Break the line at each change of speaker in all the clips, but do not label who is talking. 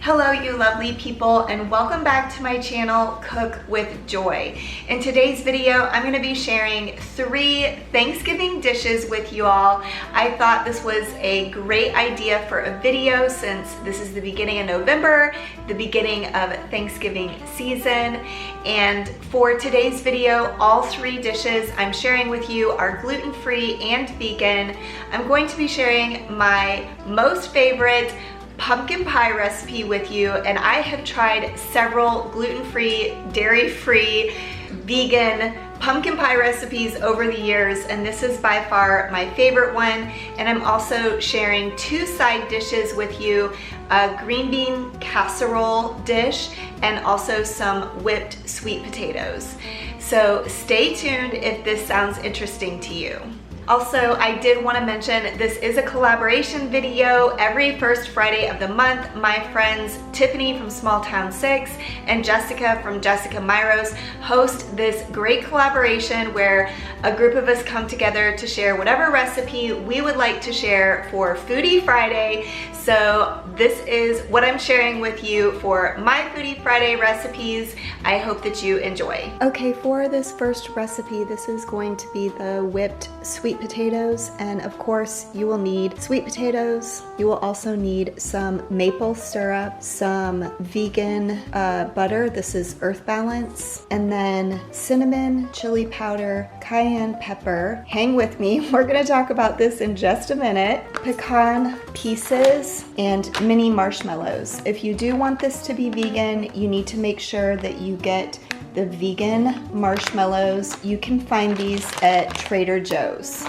Hello you lovely people, and welcome back to my channel Cook with Joy. In today's video I'm going to be sharing 3 Thanksgiving dishes with you all. I thought this was a great idea for a video since this is the beginning of November, the beginning of Thanksgiving season, and for today's video all 3 dishes I'm sharing with you are gluten-free and vegan. I'm going to be sharing my most favorite pumpkin pie recipe with you, and I have tried several gluten-free, dairy-free, vegan pumpkin pie recipes over the years, and this is by far my favorite one. And I'm also sharing 2 side dishes with you, a green bean casserole dish and also some whipped sweet potatoes. So stay tuned if this sounds interesting to you. Also, I did want to mention this is a collaboration video. Every first Friday of the month, my friends Tiffany from Small Town 6 and Jessica from Jessica Myros host this great collaboration where a group of us come together to share whatever recipe we would like to share for Foodie Friday. So this is what I'm sharing with you for my Foodie Friday recipes. I hope that you enjoy. Okay, for this first recipe, this is going to be the whipped sweet potatoes, and of course you will need sweet potatoes. You will also need some maple syrup, some vegan butter, this is Earth Balance, and then cinnamon, chili powder, cayenne pepper. Hang with me, we're gonna talk about this in just a minute. Pecan pieces and mini marshmallows. If you do want this to be vegan, you need to make sure that you get the vegan marshmallows. You can find these at Trader Joe's.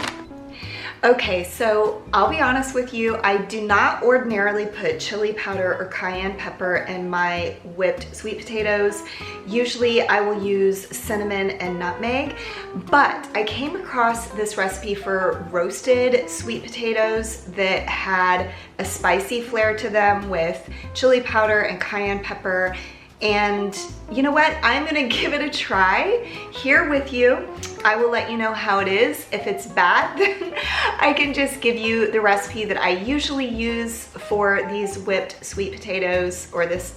Okay, so I'll be honest with you, I do not ordinarily put chili powder or cayenne pepper in my whipped sweet potatoes. Usually I will use cinnamon and nutmeg, but I came across this recipe for roasted sweet potatoes that had a spicy flair to them with chili powder and cayenne pepper. And you know what? I'm gonna give it a try here with you. I will let you know how it is. If it's bad, then I can just give you the recipe that I usually use for these whipped sweet potatoes, or this.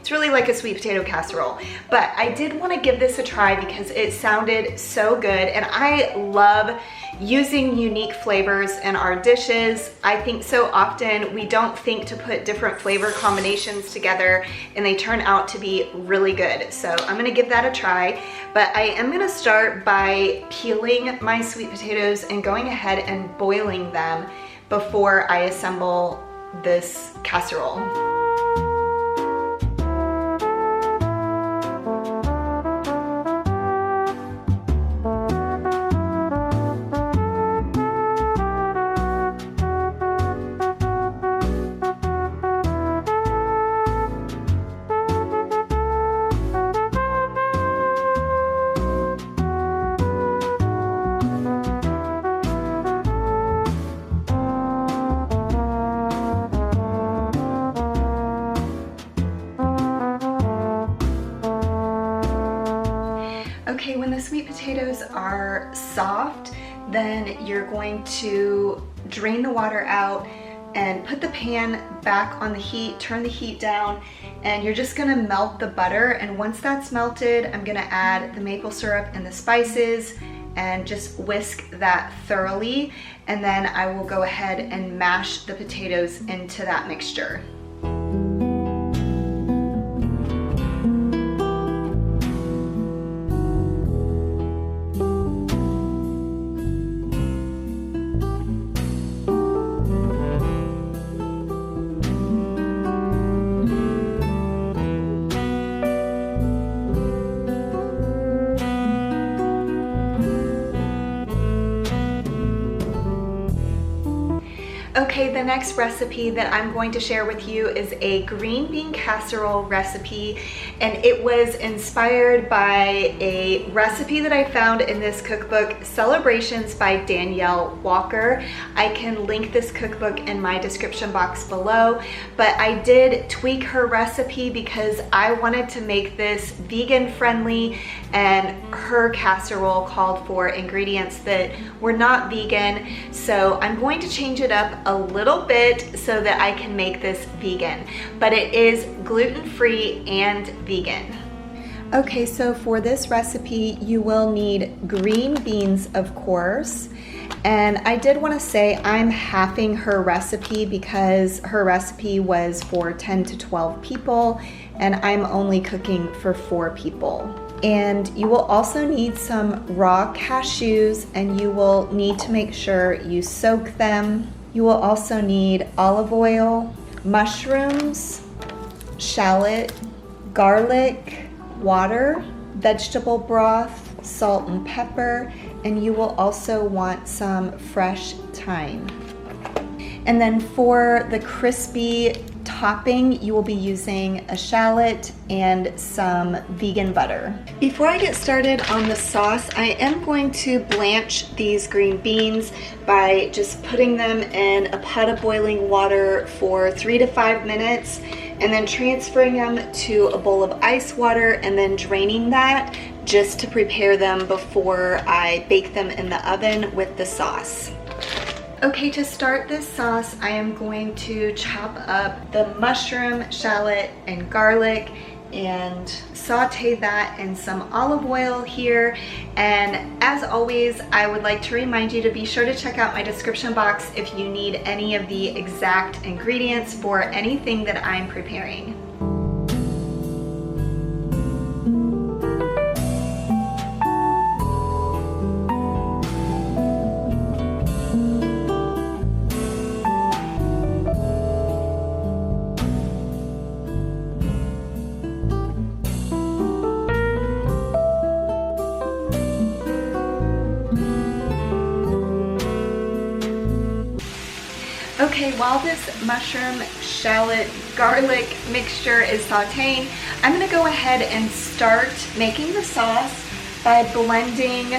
It's really like a sweet potato casserole, but I did want to give this a try because it sounded so good, and I love using unique flavors in our dishes. I think so often we don't think to put different flavor combinations together and they turn out to be really good. So I'm gonna give that a try, but I am gonna start by peeling my sweet potatoes and going ahead and boiling them before I assemble this casserole. Okay, when the sweet potatoes are soft, then you're going to drain the water out and put the pan back on the heat, turn the heat down, and you're just gonna melt the butter. And once that's melted, I'm gonna add the maple syrup and the spices and just whisk that thoroughly. And then I will go ahead and mash the potatoes into that mixture. Okay, the next recipe that I'm going to share with you is a green bean casserole recipe, and it was inspired by a recipe that I found in this cookbook, Celebrations by Danielle Walker. I can link this cookbook in my description box below, but I did tweak her recipe because I wanted to make this vegan friendly, and her casserole called for ingredients that were not vegan, so I'm going to change it up a little bit so that I can make this vegan, but it is gluten-free and vegan. Okay, so for this recipe, you will need green beans, of course. And I did want to say I'm halving her recipe because her recipe was for 10 to 12 people and I'm only cooking for 4 people. And you will also need some raw cashews, and you will need to make sure you soak them. You will also need olive oil, mushrooms, shallot, garlic, water, vegetable broth, salt and pepper, and you will also want some fresh thyme. And then for the crispy topping, you will be using a shallot and some vegan butter. Before I get started on the sauce, I am going to blanch these green beans by just putting them in a pot of boiling water for 3 to 5 minutes and then transferring them to a bowl of ice water and then draining that just to prepare them before I bake them in the oven with the sauce. Okay, to start this sauce, I am going to chop up the mushroom, shallot, and garlic and saute that in some olive oil here. And as always, I would like to remind you to be sure to check out my description box if you need any of the exact ingredients for anything that I'm preparing. Okay, while this mushroom, shallot, garlic mixture is sauteing, I'm going to go ahead and start making the sauce by blending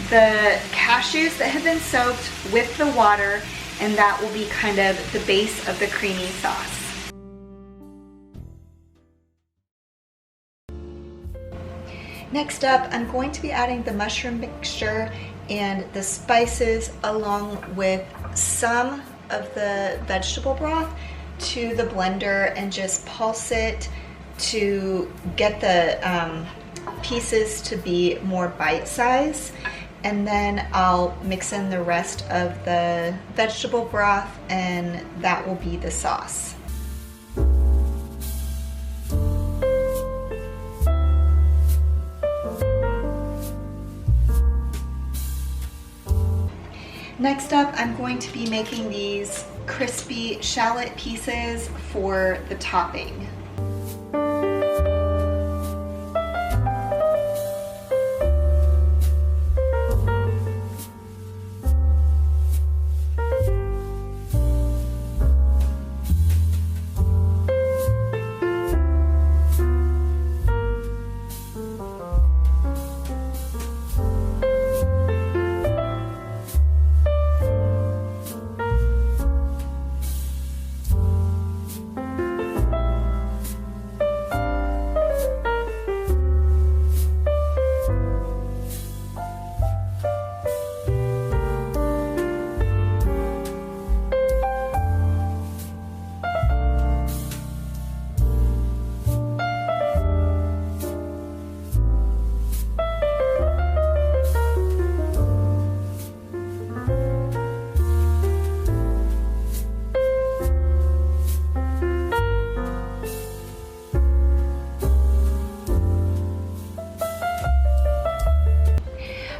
the cashews that have been soaked with the water, and that will be kind of the base of the creamy sauce. Next up, I'm going to be adding the mushroom mixture and the spices along with some of the vegetable broth to the blender and just pulse it to get the pieces to be more bite-sized, and then I'll mix in the rest of the vegetable broth and that will be the sauce. Next up, I'm going to be making these crispy shallot pieces for the topping.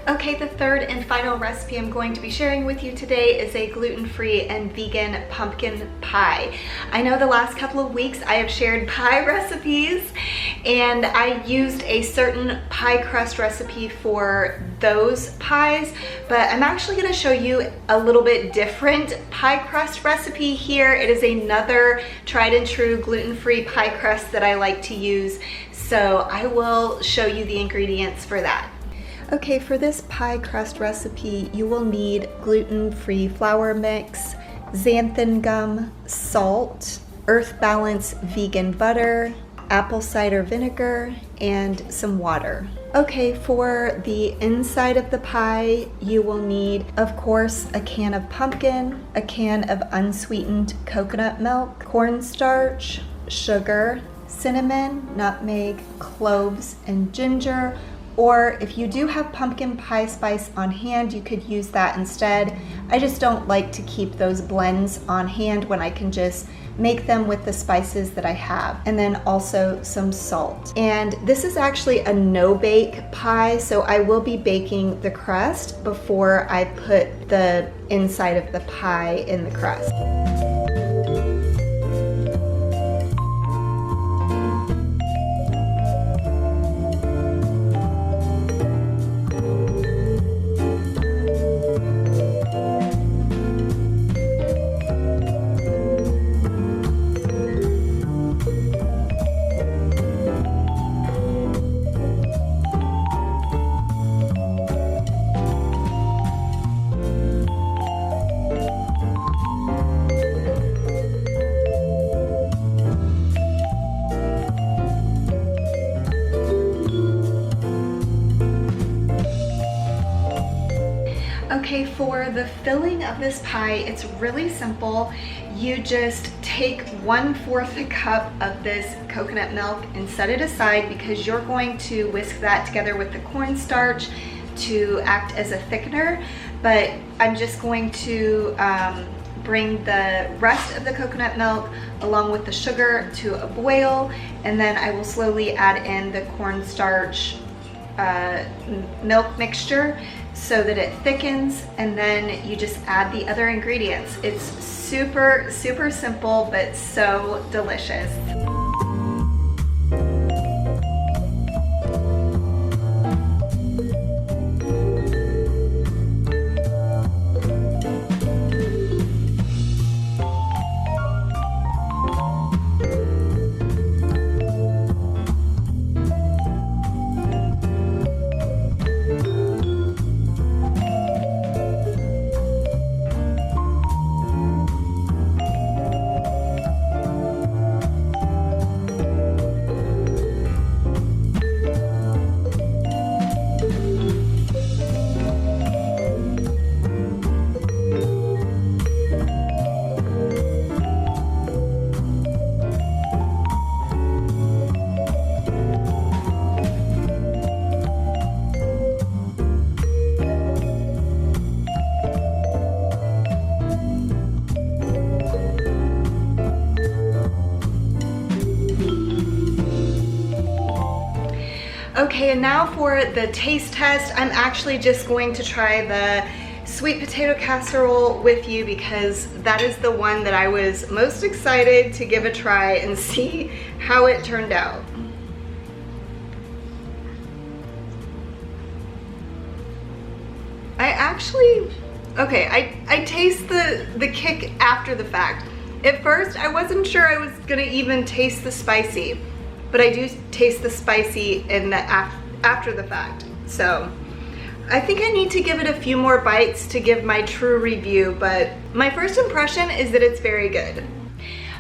Okay, the third and final recipe I'm going to be sharing with you today is a gluten-free and vegan pumpkin pie. I know the last couple of weeks I have shared pie recipes and I used a certain pie crust recipe for those pies, but I'm actually going to show you a little bit different pie crust recipe here. It is another tried and true gluten-free pie crust that I like to use, so I will show you the ingredients for that. Okay, for this pie crust recipe, you will need gluten-free flour mix, xanthan gum, salt, Earth Balance vegan butter, apple cider vinegar, and some water. Okay, for the inside of the pie, you will need, of course, a can of pumpkin, a can of unsweetened coconut milk, cornstarch, sugar, cinnamon, nutmeg, cloves, and ginger. Or if you do have pumpkin pie spice on hand, you could use that instead. I just don't like to keep those blends on hand when I can just make them with the spices that I have. And then also some salt. And this is actually a no-bake pie, so I will be baking the crust before I put the inside of the pie in the crust. Okay, for the filling of this pie, it's really simple. You just take 1/4 cup of this coconut milk and set it aside because you're going to whisk that together with the cornstarch to act as a thickener. But I'm just going to bring the rest of the coconut milk along with the sugar to a boil, and then I will slowly add in the cornstarch milk mixture so that it thickens, and then you just add the other ingredients. It's super, super simple, but so delicious. Okay, and now for the taste test. I'm actually just going to try the sweet potato casserole with you because that is the one that I was most excited to give a try and see how it turned out. I taste the kick after the fact. At first, I wasn't sure I was gonna even taste the spicy, but I do taste the spicy in the after the fact. So I think I need to give it a few more bites to give my true review, but my first impression is that it's very good.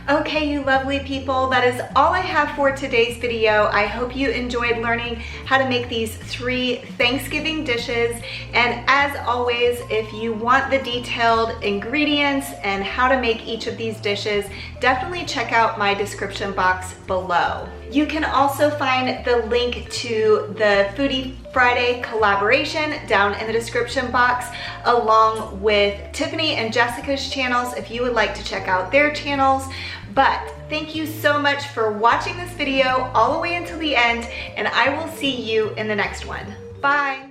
Okay, you lovely people, that is all I have for today's video. I hope you enjoyed learning how to make these 3 Thanksgiving dishes. And as always, if you want the detailed ingredients and how to make each of these dishes, definitely check out my description box below. You can also find the link to the Foodie Friday collaboration down in the description box, along with Tiffany and Jessica's channels if you would like to check out their channels. But thank you so much for watching this video all the way until the end, and I will see you in the next one. Bye.